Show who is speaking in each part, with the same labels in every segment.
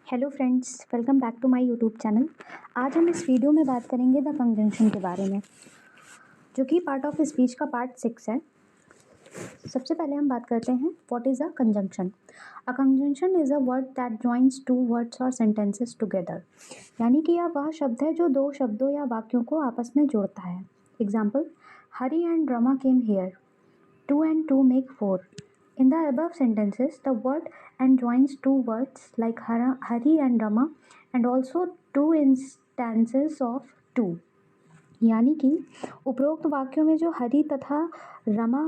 Speaker 1: Hello friends, welcome back to my YouTube channel. आज हम इस वीडियो में बात करेंगे द कंजंक्शन के बारे में, जो कि पार्ट ऑफ स्पीच का पार्ट 6 है। सबसे पहले हम बात करते हैं what is a conjunction. A conjunction is a word that joins two words और सेंटेंसेस टुगेदर। यानी कि यह वह शब्द है जो दो शब्दों या वाक्यों को आपस में जोड़ता है। Example, Hari and Rama came here, 2 and 2 make 4. In the above sentences, the word and joins two words like Hari and Rama and also two instances of two. यानी कि उपरोक्त वाक्यों में जो हरि तथा रमा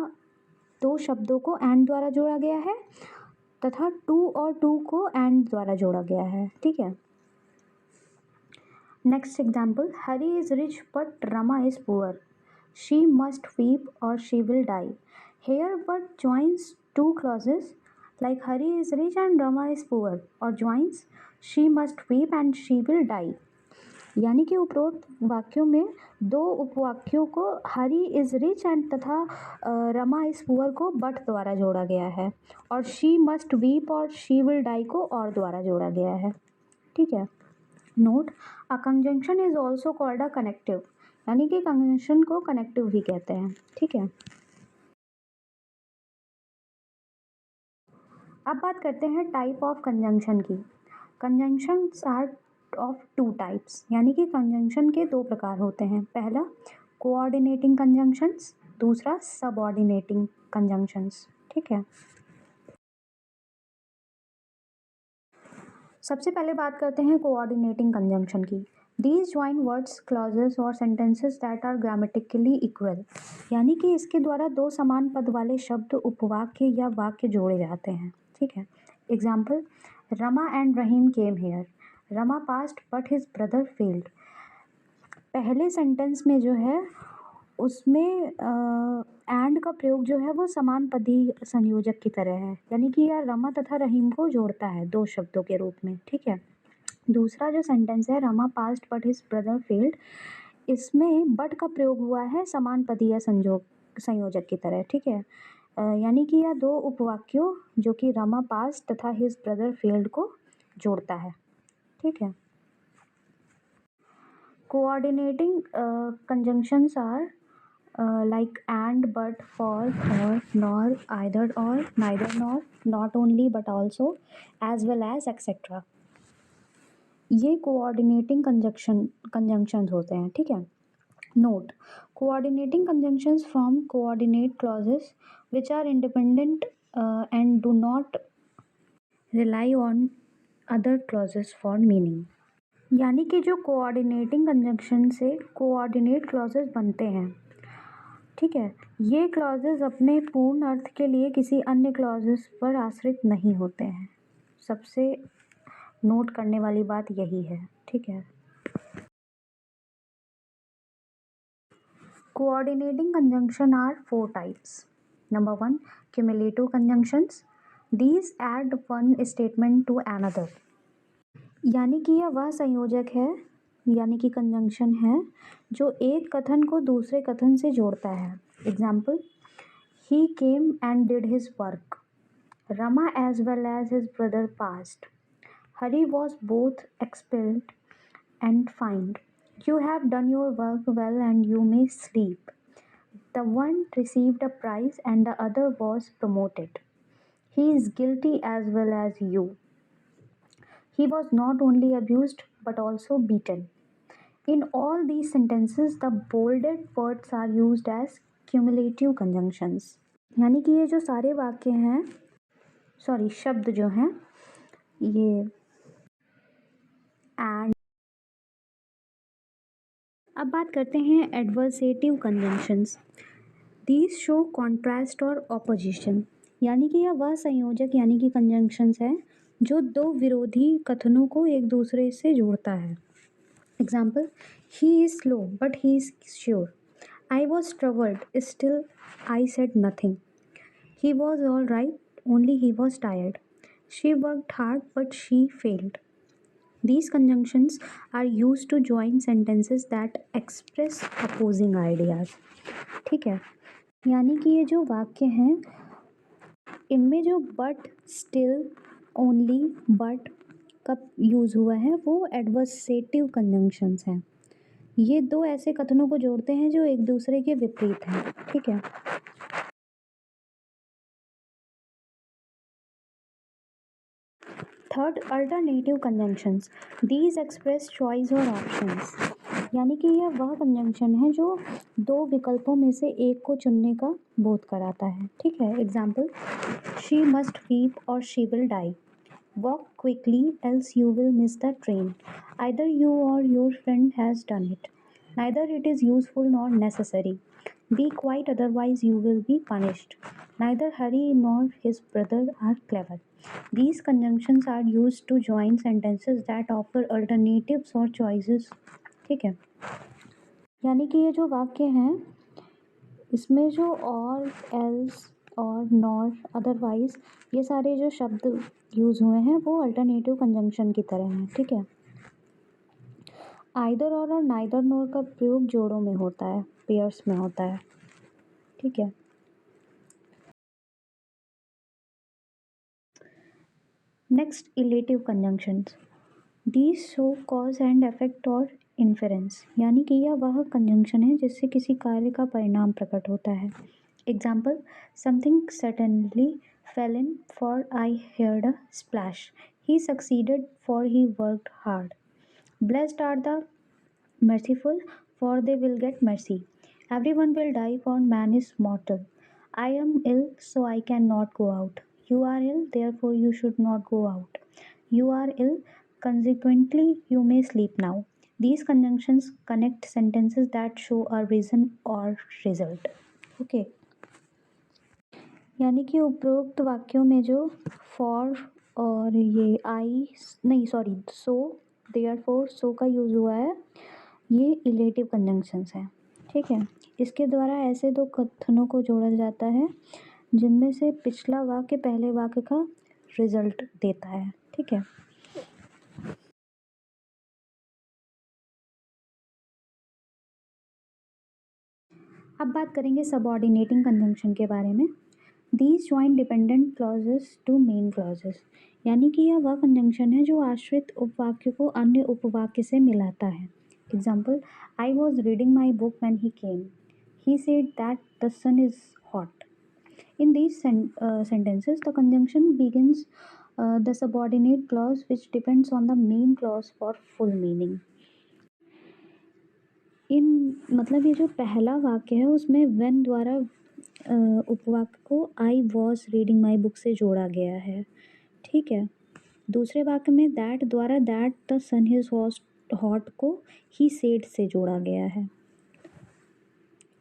Speaker 1: दो शब्दों को एंड द्वारा जोड़ा गया है तथा टू और टू को एंड द्वारा जोड़ा गया है। ठीक है। Next example, Hari is rich but Rama is poor, she must weep or she will die. Here word joins two clauses like Hari is rich and Rama is poor or joins she must weep and she will die. यानी कि उपरोक्त वाक्यों में दो उपवाक्यों को हरी is rich and तथा Rama is poor को but द्वारा जोड़ा गया है और शी मस्ट वीप और शी विल डाई को और द्वारा जोड़ा गया है। ठीक है। Note, a conjunction is also called a connective, यानी कि कंजंक्शन को कनेक्टिव भी कहते हैं। ठीक है। अब बात करते हैं टाइप ऑफ कंजंक्शन की। Conjunctions are of two types, यानी कि कंजंक्शन के दो प्रकार होते हैं। पहला कोऑर्डिनेटिंग कंजंक्शंस, दूसरा सबऑर्डिनेटिंग कंजंक्शंस। ठीक है। सबसे पहले बात करते हैं कोऑर्डिनेटिंग कंजंक्शन की। दीज ज्वाइन वर्ड्स, क्लॉजेस और sentences that are grammatically equal, यानी कि इसके द्वारा दो समान पद वाले शब्द, उपवाक्य या वाक्य जोड़े जाते हैं। ठीक है। Example, Rama and Rahim came here, Rama past but his brother failed. पहले सेंटेंस में जो है उसमें एंड का प्रयोग जो है वो समान पदी संयोजक की तरह है, यानी कि यह रमा तथा रहीम को जोड़ता है दो शब्दों के रूप में। ठीक है। दूसरा जो सेंटेंस है, Rama past but his brother failed, इसमें बट का प्रयोग हुआ है समान पदीय संयोजक की तरह। ठीक है। यानी कि यह दो उपवाक्यों जो कि रमा पास्ट तथा हिज ब्रदर फेल्ड को जोड़ता है। ठीक है। Coordinating conjunctions are like and, but, for, or, nor, either or, neither nor, not only but also, as well as, etc. ये कोऑर्डिनेटिंग कंजंक्शंस होते हैं। ठीक है। Note, coordinating conjunctions from coordinate clauses which are independent and do not rely on other clauses for meaning. यानी कि जो coordinating conjunction से coordinate clauses बनते हैं, ठीक है, ये क्लॉजेस अपने पूर्ण अर्थ के लिए किसी अन्य क्लॉजेस पर आश्रित नहीं होते हैं। सबसे नोट करने वाली बात यही है। ठीक है। Coordinating conjunction are four types. Number 1, cumulative conjunctions, these add one statement to another, यानी कि यह वह संयोजक है, यानी कि कंजंक्शन है जो एक कथन को दूसरे कथन से जोड़ता है। Example, he came and did his work, Rama as well as his brother passed, Hari was both expelled and fined, you have done your work well and you may sleep, the one received a prize and the other was promoted, he is guilty as well as you, he was not only abused but also beaten. In all these sentences, the bolded words are used as cumulative conjunctions. यानी कि ये जो सारे वाक्य हैं, शब्द जो हैं, ये एंड। अब बात करते हैं adversative conjunctions. These show contrast और ऑपोजिशन, यानी कि यह वह संयोजक यानी कि कंजंक्शंस है जो दो विरोधी कथनों को एक दूसरे से जोड़ता है। Example, he is slow but he is sure, I was troubled still I said nothing, he was all right only he was tired, she worked hard but she failed. These conjunctions are used to join sentences that express opposing ideas. ठीक है। यानी कि ये जो वाक्य हैं इनमें जो बट, स्टिल, ओनली, बट, का यूज़ हुआ है वो एडवर्सेटिव कंजंक्शंस हैं। ये दो ऐसे कथनों को जोड़ते हैं जो एक दूसरे के विपरीत हैं, ठीक है। Third, alternative conjunctions, these express choice और ऑप्शंस, यानी कि यह वह कंजंक्शन है जो दो विकल्पों में से एक को चुनने का बोध कराता है, ठीक है। एग्जाम्पल, शी मस्ट वीप और she will die, walk quickly else you will miss the train, either you or your friend has done it, neither it is useful nor necessary, be quiet otherwise you will be punished, neither Hari nor his brother are clever. These conjunctions are used to join sentences that offer alternatives or choices, ठीक है। यानी कि ये जो वाक्य हैं इसमें जो और, एल्स और, नॉर, अदरवाइज, ये सारे जो शब्द यूज़ हुए हैं वो अल्टरनेटिव कंजंक्शन की तरह हैं, ठीक है। आइदर और नाइदर नोर का प्रयोग जोड़ों में होता है, पेयर्स में होता है, ठीक है। Next, illative conjunctions, these show cause and effect और इन्फेरेंस, यानी कि यह वह कंजंक्शन है जिससे किसी कार्य का परिणाम प्रकट होता है। Example, something suddenly fell in for I heard a splash, he succeeded for he worked hard, blessed are the merciful, for they will get mercy. Everyone will die, for man is mortal. I am ill, so I cannot go out. You are ill, therefore you should not go out. You are ill, consequently you may sleep now. These conjunctions connect sentences that show a reason or result. Okay. यानी कि उपरोक्त वाक्यों में जो for और ये आई, नहीं sorry, सो, therefore, सो का यूज़ हुआ है, ये इलेटिव कंजंक्शंस हैं, ठीक है। इसके द्वारा ऐसे दो कथनों को जोड़ा जाता है जिनमें से पिछला वाक्य पहले वाक्य का रिजल्ट देता है, ठीक है। अब बात करेंगे सबऑर्डिनेटिंग कंजंक्शन के बारे में। These join dependent clauses to main clauses, यानी कि यह वह कंजंक्शन है जो आश्रित उपवाक्य को अन्य उपवाक्य से मिलाता है। Example, I was reading my book when he came, he said that the sun is hot. In these sentences, the conjunction begins the subordinate clause which depends on the main clause for full meaning. इन मतलब ये जो पहला वाक्य है उसमें when द्वारा उपवाक्य को I was reading my book से जोड़ा गया है, ठीक है। दूसरे वाक्य में that द्वारा that the sun is hot को he said से जोड़ा गया है,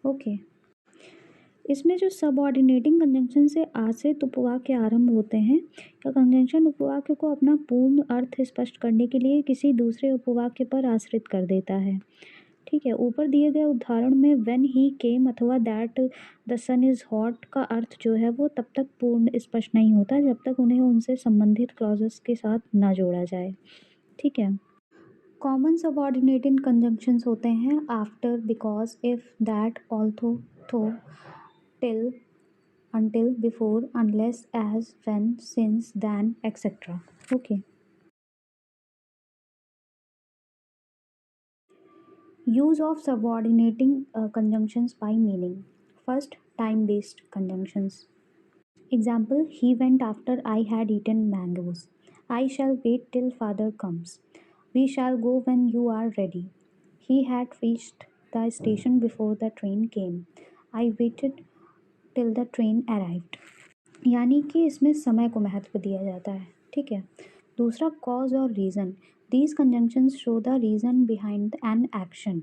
Speaker 1: ओके। इसमें जो सबऑर्डिनेटिंग कंजंक्शन से आश्रित उपवाक्य आरंभ होते हैं, या कंजंक्शन उपवाक्य को अपना पूर्ण अर्थ स्पष्ट करने के लिए किसी दूसरे उपवाक्य पर आश्रित कर देता है, ठीक है। ऊपर दिए गए उदाहरण में व्हेन ही केम अथवा that the sun is hot का अर्थ जो है वो तब तक पूर्ण स्पष्ट नहीं होता जब तक उन्हें उनसे संबंधित क्लॉजेस के साथ ना जोड़ा जाए, ठीक है। कॉमन सबऑर्डिनेटिंग कंजंक्शंस होते हैं after, because, if, that, although, थो, till, until, before, unless, as, when, since, then, etc. Okay. Use of subordinating conjunctions by meaning. First, time-based conjunctions. Example, he went after I had eaten mangoes. I shall wait till father comes. We shall go when you are ready. He had reached the station before the train came. I waited till the train arrived. यानी कि इसमें समय को महत्व दिया जाता है, ठीक है। दूसरा, कॉज और reason, these conjunctions show the reason behind an action,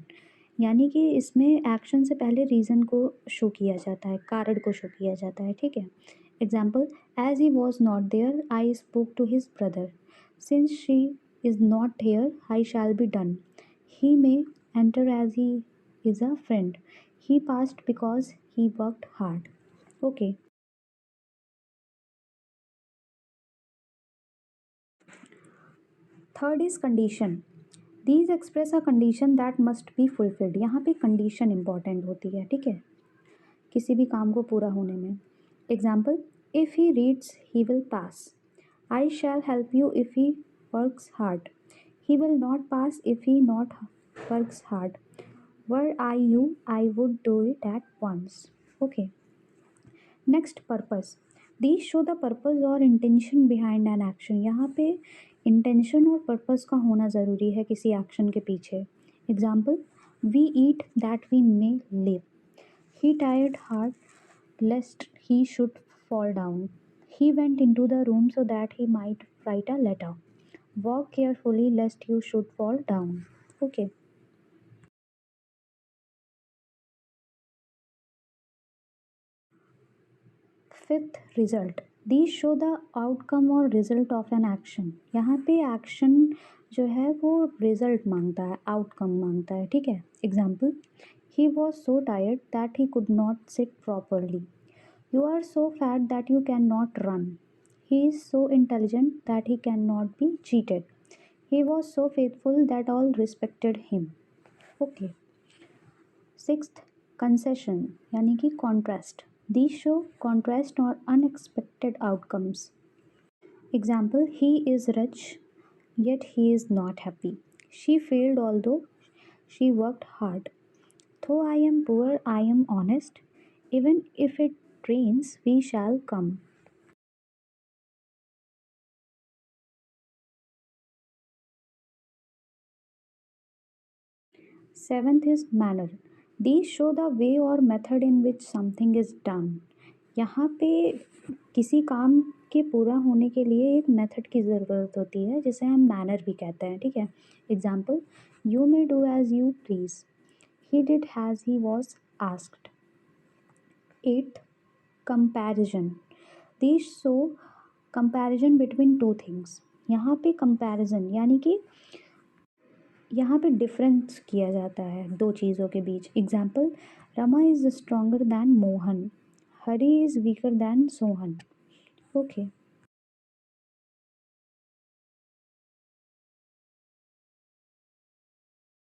Speaker 1: यानी कि इसमें एक्शन से पहले रीज़न को शो किया जाता है, कारण को शो किया जाता है, ठीक है। Example, as he was not there I spoke to his brother, since she is not here I shall be done, he may enter as he is a friend, he passed because he worked hard, okay. Third is condition, these express a condition that must be fulfilled, यहाँ पे condition important होती है, ठीक है, किसी भी काम को पूरा होने में। Example, if he reads he will pass, I shell help you if he works hard. He will not pass if he not works hard. Were I you, I would do it at once. Okay. Next purpose, these show the purpose और intention behind an action. यहाँ पे intention और purpose का होना ज़रूरी है किसी action के पीछे। Example, we eat that we may live, he tried hard lest he should fall down, he went into the room so that he might write a letter, walk carefully lest you should fall down. Okay. Fifth, result, these show the outcome और result of an action. यहाँ पे action जो है वो result मांगता है, outcome मांगता है, ठीक है। Example, he was so tired that he could not sit properly, you are so fat that you can not run, he is so intelligent that he can not be cheated, he was so faithful that all respected him. Okay. Sixth, concession यानी कि contrast, these show contrast or unexpected outcomes. Example, he is rich yet he is not happy. She failed although she worked hard. Though I am poor, I am honest. Even if it rains, we shall come. Seventh is manner. These show the way or method in which something is done. यहाँ पे किसी काम के पूरा होने के लिए एक मेथड की ज़रूरत होती है जिसे हम मैनर भी कहते हैं, ठीक है। Example, you may do as you please, he did as he was asked. Eighth, comparison, these show comparison between two things. यहाँ पे कंपैरिजन यानी कि यहाँ पे डिफरेंस किया जाता है दो चीज़ों के बीच। Example, Rama is stronger than Mohan, Hari is weaker than Sohan. Okay.